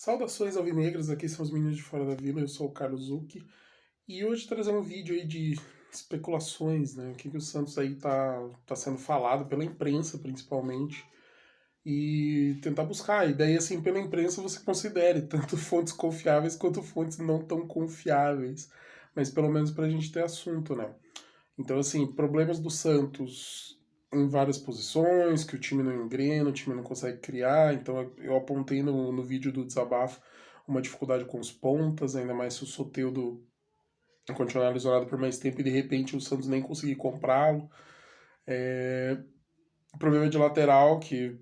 Saudações alvinegras, aqui são os meninos de Fora da Vila, eu sou o Carlos Zucchi, e hoje trazer um vídeo aí de especulações, né, o que o Santos aí tá sendo falado pela imprensa, principalmente, e tentar buscar, e daí assim, pela imprensa você considere tanto fontes confiáveis quanto fontes não tão confiáveis, mas pelo menos pra gente ter assunto, né. Então assim, problemas do Santos em várias posições, que o time não engrena, o time não consegue criar, então eu apontei no vídeo do desabafo uma dificuldade com os pontas, ainda mais se o Soteldo continuar lesionado por mais tempo e de repente o Santos nem conseguir comprá-lo. O problema de lateral, que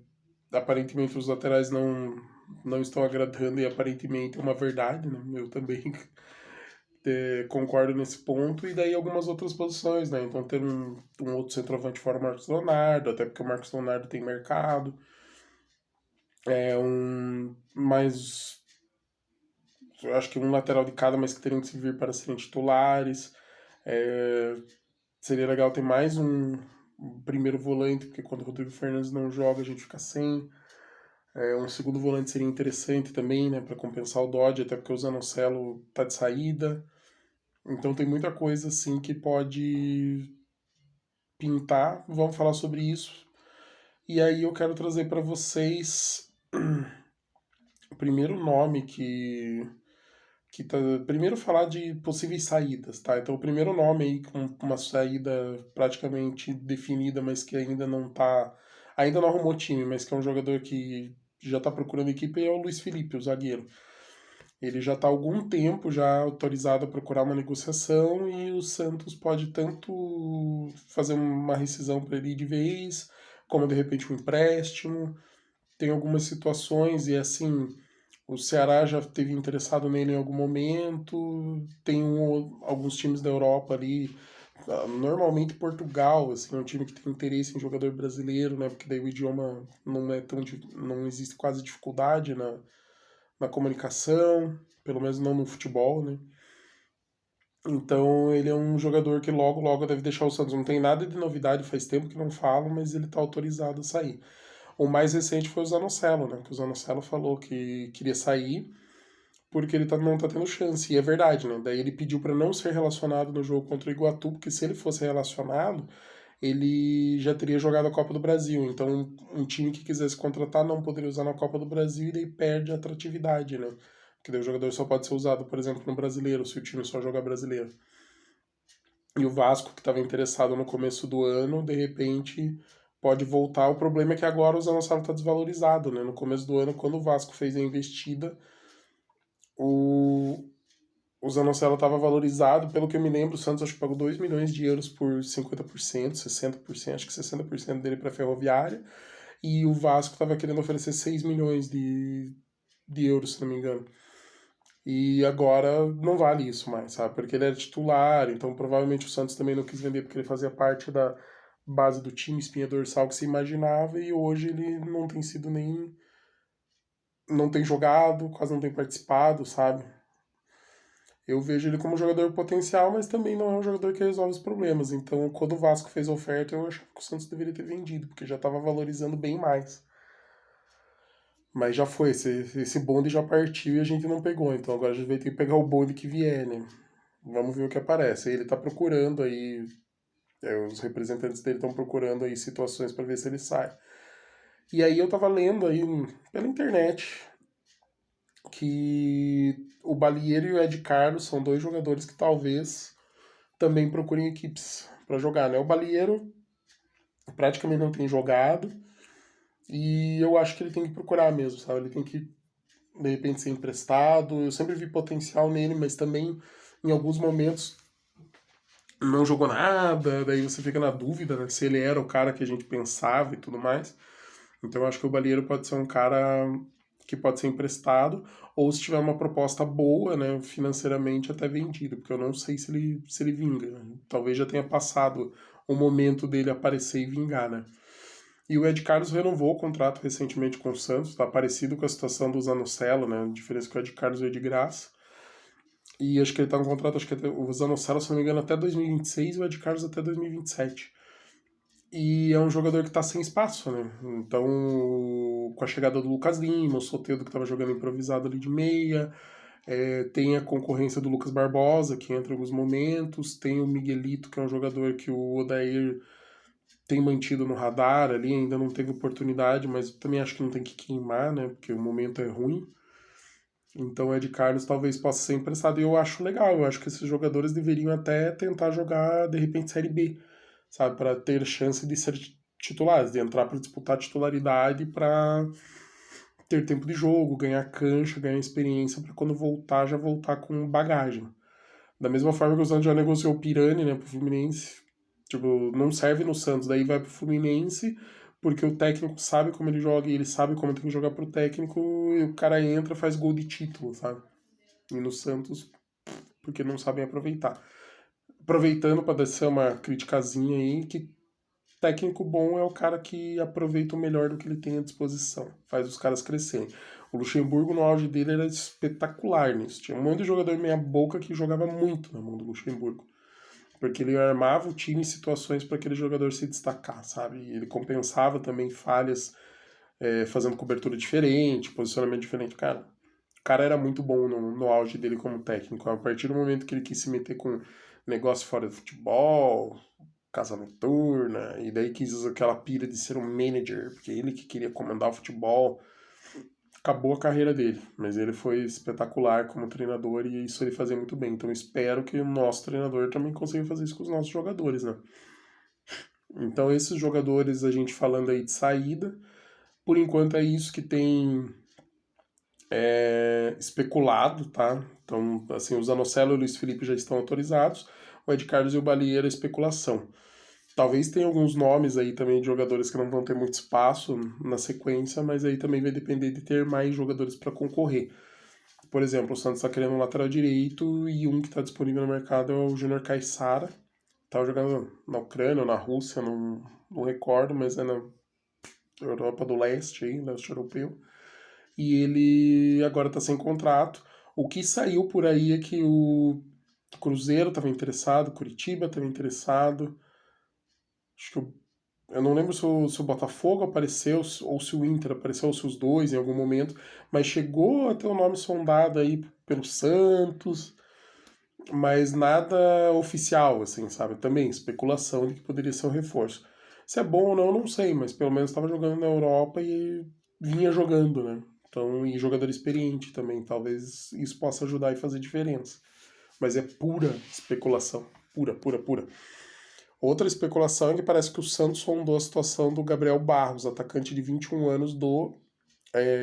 aparentemente os laterais não estão agradando e aparentemente é uma verdade, né? Eu também concordo nesse ponto, e daí algumas outras posições, né? Então ter um outro centroavante fora o Marcos Leonardo, até porque o Marcos Leonardo tem mercado. Mais, eu acho que um lateral de cada, mas que teriam que servir para serem titulares. É, seria legal ter mais um primeiro volante, porque quando o Rodrigo Fernandes não joga, a gente fica sem. Um segundo volante seria interessante também, né, para compensar o Dodge, até porque o Zanocelo tá de saída. Então tem muita coisa assim que pode pintar. Vamos falar sobre isso. E aí eu quero trazer para vocês o primeiro nome que tá. Primeiro falar de possíveis saídas, tá? Então o primeiro nome aí com uma saída praticamente definida, mas que ainda não tá. Ainda não arrumou time, mas que é um jogador que já tá procurando equipe, é o Luiz Felipe, o zagueiro. Ele já está há algum tempo já autorizado a procurar uma negociação e o Santos pode tanto fazer uma rescisão para ele de vez, como de repente um empréstimo. Tem algumas situações e assim, o Ceará já teve interessado nele em algum momento, tem alguns times da Europa ali, normalmente Portugal, assim, é um time que tem interesse em jogador brasileiro, né? Porque daí o idioma não é tão não existe quase dificuldade na comunicação, pelo menos não no futebol, né? Então ele é um jogador que logo, logo deve deixar o Santos. Não tem nada de novidade, faz tempo que não falo, mas ele está autorizado a sair. O mais recente foi o Zanocelo, né? Que o Zanocelo falou que queria sair porque ele não tá tendo chance. E é verdade, né? Daí ele pediu para não ser relacionado no jogo contra o Iguatu, porque se ele fosse relacionado, ele já teria jogado a Copa do Brasil. Então, um time que quisesse contratar não poderia usar na Copa do Brasil e daí perde a atratividade, né? Porque daí o jogador só pode ser usado, por exemplo, no brasileiro, se o time só jogar brasileiro. E o Vasco, que estava interessado no começo do ano, de repente pode voltar. O problema é que agora o Zanocelo está desvalorizado, né? No começo do ano, quando o Vasco fez a investida, o, o Zanocelo estava valorizado, pelo que eu me lembro, o Santos acho que pagou 2 milhões de euros por 50%, 60%, acho que 60% dele para a Ferroviária, e o Vasco estava querendo oferecer 6 milhões de euros, se não me engano. E agora não vale isso mais, sabe? Porque ele era titular, então provavelmente o Santos também não quis vender porque ele fazia parte da base do time, espinha dorsal que se imaginava, e hoje ele não tem sido nem. Não tem jogado, quase não tem participado, sabe? Eu vejo ele como um jogador potencial, mas também não é um jogador que resolve os problemas. Então, quando o Vasco fez a oferta, eu achava que o Santos deveria ter vendido, porque já estava valorizando bem mais. Mas já foi, esse bonde já partiu e a gente não pegou. Então agora a gente vai ter que pegar o bonde que vier, né? Vamos ver o que aparece. Ele tá procurando aí, os representantes dele estão procurando aí situações para ver se ele sai. E aí eu tava lendo aí pela internet que o Balieiro e o Ed Carlos são dois jogadores que talvez também procurem equipes para jogar, né? O Balieiro praticamente não tem jogado e eu acho que ele tem que procurar mesmo, sabe? Ele tem que de repente ser emprestado. Eu sempre vi potencial nele, mas também em alguns momentos não jogou nada, daí você fica na dúvida, né, se ele era o cara que a gente pensava e tudo mais. Então eu acho que o Balieiro pode ser um cara que pode ser emprestado, ou se tiver uma proposta boa, né, financeiramente até vendido, porque eu não sei se ele vinga. Né? Talvez já tenha passado o momento dele aparecer e vingar, né? E o Ed Carlos renovou o contrato recentemente com o Santos, tá parecido com a situação do Zanocelo, né? A diferença é que o Ed Carlos veio de graça. E acho que ele tá no contrato, acho que o Zanocelo, se não me engano, até 2026 e o Ed Carlos até 2027. E é um jogador que tá sem espaço, né? Então, com a chegada do Lucas Lima, o Soteldo que tava jogando improvisado ali de meia, tem a concorrência do Lucas Barbosa, que entra em alguns momentos, tem o Miguelito, que é um jogador que o Odair tem mantido no radar ali, ainda não teve oportunidade, mas também acho que não tem que queimar, né? Porque o momento é ruim. Então o Ed Carlos talvez possa ser emprestado e eu acho legal, eu acho que esses jogadores deveriam até tentar jogar de repente Série B, sabe, para ter chance de ser titulares, de entrar para disputar titularidade para ter tempo de jogo, ganhar cancha, ganhar experiência para quando voltar já voltar com bagagem. Da mesma forma que o Santos já negociou o Pirani, né, pro Fluminense. Tipo, não serve no Santos, daí vai pro Fluminense, porque o técnico sabe como ele joga e ele sabe como tem que jogar pro técnico, e o cara entra, faz gol de título, sabe? E no Santos, porque não sabem aproveitar. Aproveitando para descer uma criticazinha aí, que técnico bom é o cara que aproveita o melhor do que ele tem à disposição, faz os caras crescerem. O Luxemburgo, no auge dele, era espetacular nisso. Tinha um monte de jogador meia boca que jogava muito na mão do Luxemburgo. Porque ele armava o time em situações para aquele jogador se destacar, sabe? E ele compensava também falhas, fazendo cobertura diferente, posicionamento diferente. Cara, o cara era muito bom no auge dele como técnico. A partir do momento que ele quis se meter com negócio fora do futebol, casa noturna, e daí quis usar aquela pira de ser um manager, porque ele que queria comandar o futebol, acabou a carreira dele. Mas ele foi espetacular como treinador e isso ele fazia muito bem. Então espero que o nosso treinador também consiga fazer isso com os nossos jogadores, né? Então esses jogadores, a gente falando aí de saída, por enquanto é isso que tem especulado, tá? Então, assim, o Zanocelo e o Luiz Felipe já estão autorizados, o Ed Carlos e o Balieira, especulação. Talvez tenha alguns nomes aí também de jogadores que não vão ter muito espaço na sequência, mas aí também vai depender de ter mais jogadores para concorrer. Por exemplo, o Santos está querendo um lateral direito e um que está disponível no mercado é o Júnior Caixara. Estava jogando na Ucrânia ou na Rússia, não recordo, mas é na Europa do Leste, aí, leste europeu. E ele agora está sem contrato. O que saiu por aí é que o Cruzeiro estava interessado, o Curitiba estava interessado. Acho que eu não lembro se o Botafogo apareceu, ou se o Inter apareceu, ou se os dois em algum momento, mas chegou a ter o nome sondado aí pelo Santos, mas nada oficial, assim, sabe? Também especulação de que poderia ser um reforço. Se é bom ou não, eu não sei, mas pelo menos estava jogando na Europa e vinha jogando, né? Então, e jogador experiente também, talvez isso possa ajudar e fazer diferença. Mas é pura especulação, pura, pura, pura. Outra especulação é que parece que o Santos sondou a situação do Gabriel Barros, atacante de 21 anos do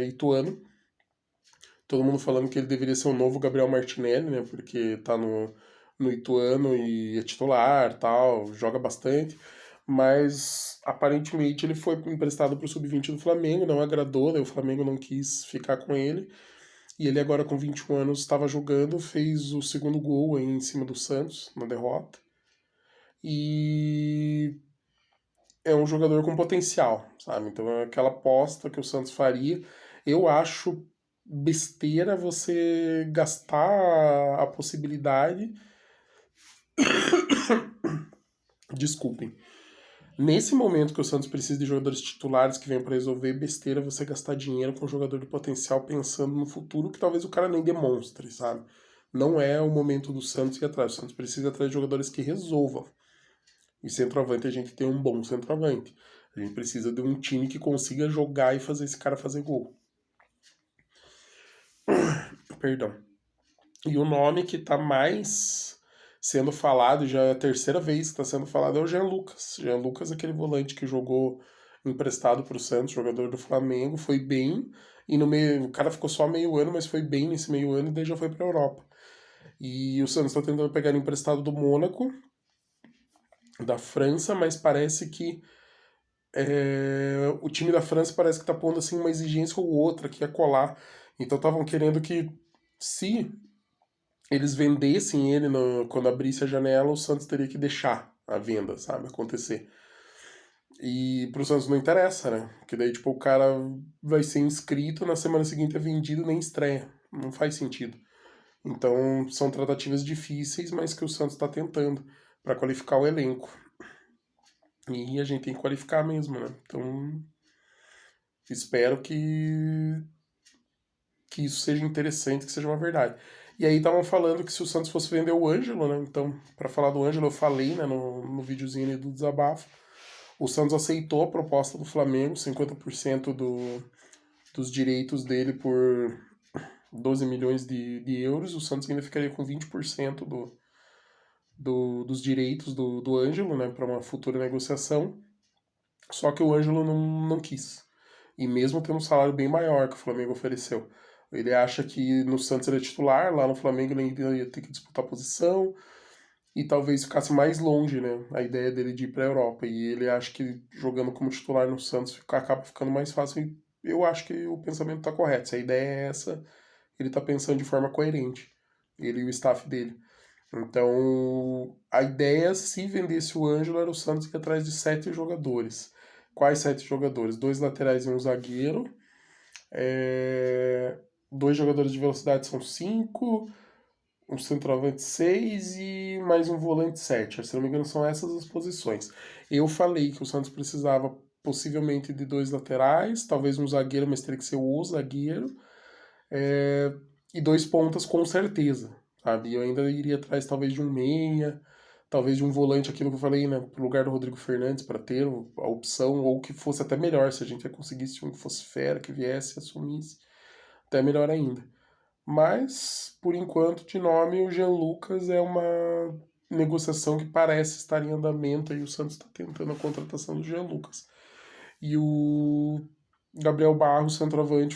Ituano. Todo mundo falando que ele deveria ser o novo Gabriel Martinelli, né? Porque tá no Ituano e é titular, tal, joga bastante. Mas aparentemente ele foi emprestado para o Sub-20 do Flamengo, não agradou, né? O Flamengo não quis ficar com ele. E ele agora com 21 anos estava jogando, fez o segundo gol aí em cima do Santos, na derrota. E é um jogador com potencial, sabe? Então é aquela aposta que o Santos faria. Eu acho besteira você gastar a possibilidade. Desculpem. Nesse momento que o Santos precisa de jogadores titulares que venham para resolver, besteira você gastar dinheiro com um jogador de potencial pensando no futuro que talvez o cara nem demonstre, sabe? Não é o momento do Santos ir atrás. O Santos precisa ir atrás de jogadores que resolvam. E centroavante, a gente tem um bom centroavante. A gente precisa de um time que consiga jogar e fazer esse cara fazer gol. Perdão. E o nome que tá mais sendo falado, já é a terceira vez que está sendo falado, é o Jean Lucas. Jean Lucas, aquele volante que jogou emprestado para o Santos, jogador do Flamengo, foi bem. E no meio, o cara ficou só meio ano, mas foi bem nesse meio ano e daí já foi para a Europa. E o Santos está tentando pegar ele emprestado do Mônaco, da França, mas parece que o time da França parece que tá pondo assim uma exigência ou outra que ia colar. Então estavam querendo que, se eles vendessem ele quando abrisse a janela, o Santos teria que deixar a venda, sabe, acontecer. E pro Santos não interessa, né? Porque daí, tipo, o cara vai ser inscrito, na semana seguinte é vendido, nem estreia. Não faz sentido. Então, são tratativas difíceis, mas que o Santos está tentando para qualificar o elenco. E a gente tem que qualificar mesmo, né? Então, espero que isso seja interessante, que seja uma verdade. E aí estavam falando que se o Santos fosse vender o Ângelo, né? Então, para falar do Ângelo, eu falei, né, no videozinho ali do desabafo. O Santos aceitou a proposta do Flamengo, 50% dos direitos dele por 12 milhões de euros. O Santos ainda ficaria com 20% dos direitos do Ângelo, né, para uma futura negociação. Só que o Ângelo não quis. E mesmo tendo um salário bem maior que o Flamengo ofereceu. Ele acha que no Santos ele é titular, lá no Flamengo ele ainda ia ter que disputar posição e talvez ficasse mais longe, né? A ideia dele de ir para a Europa. E ele acha que jogando como titular no Santos acaba ficando mais fácil. E eu acho que o pensamento está correto. Se a ideia é essa, ele está pensando de forma coerente. Ele e o staff dele. Então, a ideia, se vendesse o Ângelo, era o Santos ir atrás de 7 jogadores. Quais 7 jogadores? 2 laterais e um zagueiro. 2 jogadores de velocidade são 5, um centroavante 6 e mais um volante 7. Se não me engano, são essas as posições. Eu falei que o Santos precisava possivelmente de 2 laterais, talvez um zagueiro, mas teria que ser o zagueiro. E 2 pontas com certeza, sabe? Eu ainda iria atrás talvez de um meia, talvez de um volante, aquilo que eu falei, né? Pro lugar do Rodrigo Fernandes, para ter a opção, ou que fosse até melhor, se a gente conseguisse um que fosse fera, que viesse e assumisse, até melhor ainda. Mas, por enquanto, de nome, o Jean Lucas é uma negociação que parece estar em andamento e o Santos está tentando a contratação do Jean Lucas. E o Gabriel Barros, centroavante,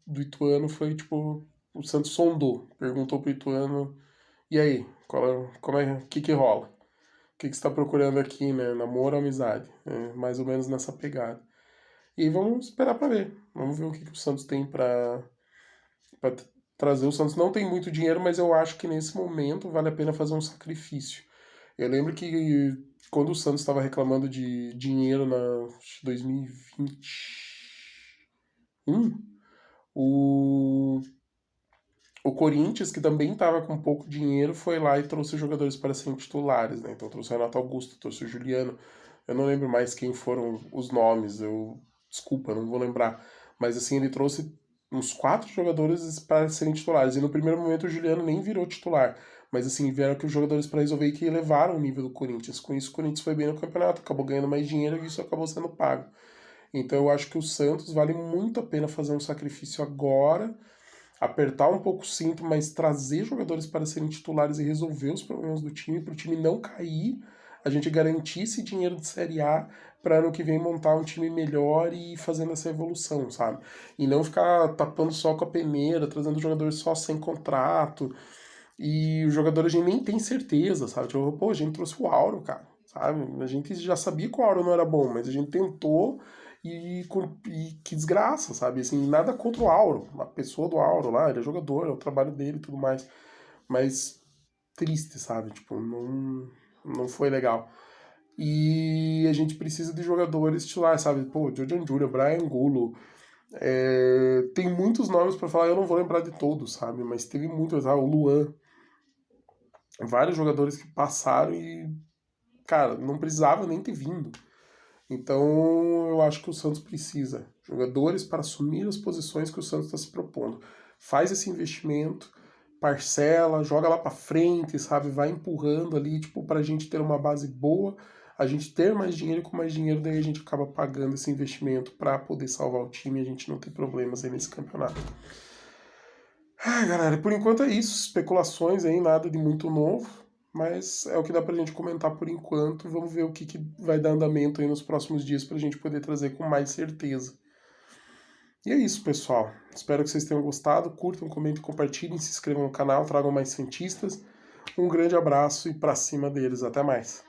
do Ituano, foi tipo, o Santos sondou, perguntou pro Ituano, e aí, o que rola? O que você está procurando aqui, né? Namoro ou amizade? É, mais ou menos nessa pegada. E vamos esperar para ver. Vamos ver o que o Santos tem para trazer. O Santos não tem muito dinheiro, mas eu acho que nesse momento vale a pena fazer um sacrifício. Eu lembro que quando o Santos estava reclamando de dinheiro na 2021, o o Corinthians, que também estava com pouco dinheiro, foi lá e trouxe os jogadores para serem titulares, né? Então trouxe o Renato Augusto, trouxe o Juliano. Eu não lembro mais quem foram os nomes, desculpa, não vou lembrar. Mas assim, ele trouxe uns 4 jogadores para serem titulares. E no primeiro momento o Juliano nem virou titular. Mas assim, vieram aqui os jogadores para resolver e que elevaram o nível do Corinthians. Com isso, o Corinthians foi bem no campeonato, acabou ganhando mais dinheiro e isso acabou sendo pago. Então eu acho que o Santos vale muito a pena fazer um sacrifício agora, apertar um pouco o cinto, mas trazer jogadores para serem titulares e resolver os problemas do time, para o time não cair, a gente garantir esse dinheiro de Série A para ano que vem montar um time melhor e fazendo essa evolução, sabe? E não ficar tapando só com a peneira, trazendo jogadores só sem contrato, e o jogador a gente nem tem certeza, sabe? Tipo, pô, a gente trouxe o Auro, cara, sabe? A gente já sabia que o Auro não era bom, mas a gente tentou e que desgraça, sabe? Assim, nada contra o Auro, a pessoa do Auro lá, ele é jogador, é o trabalho dele e tudo mais. Mas triste, sabe? Tipo, não foi legal. E a gente precisa de jogadores titulares, sabe? Pô, Jordan Júlia, Brian Gulo. Tem muitos nomes para falar, eu não vou lembrar de todos, sabe? Mas teve muitos, o Luan. Vários jogadores que passaram e, cara, não precisava nem ter vindo. Então, eu acho que o Santos precisa. Jogadores para assumir as posições que o Santos está se propondo. Faz esse investimento, parcela, joga lá para frente, sabe? Vai empurrando ali, tipo, para a gente ter uma base boa, a gente ter mais dinheiro, e com mais dinheiro daí a gente acaba pagando esse investimento para poder salvar o time e a gente não ter problemas aí nesse campeonato. Galera, por enquanto é isso. Especulações aí, nada de muito novo. Mas é o que dá pra gente comentar por enquanto. Vamos ver o que vai dar andamento aí nos próximos dias pra gente poder trazer com mais certeza. E é isso, pessoal. Espero que vocês tenham gostado. Curtam, comentem, compartilhem, se inscrevam no canal, tragam mais cientistas. Um grande abraço e pra cima deles. Até mais.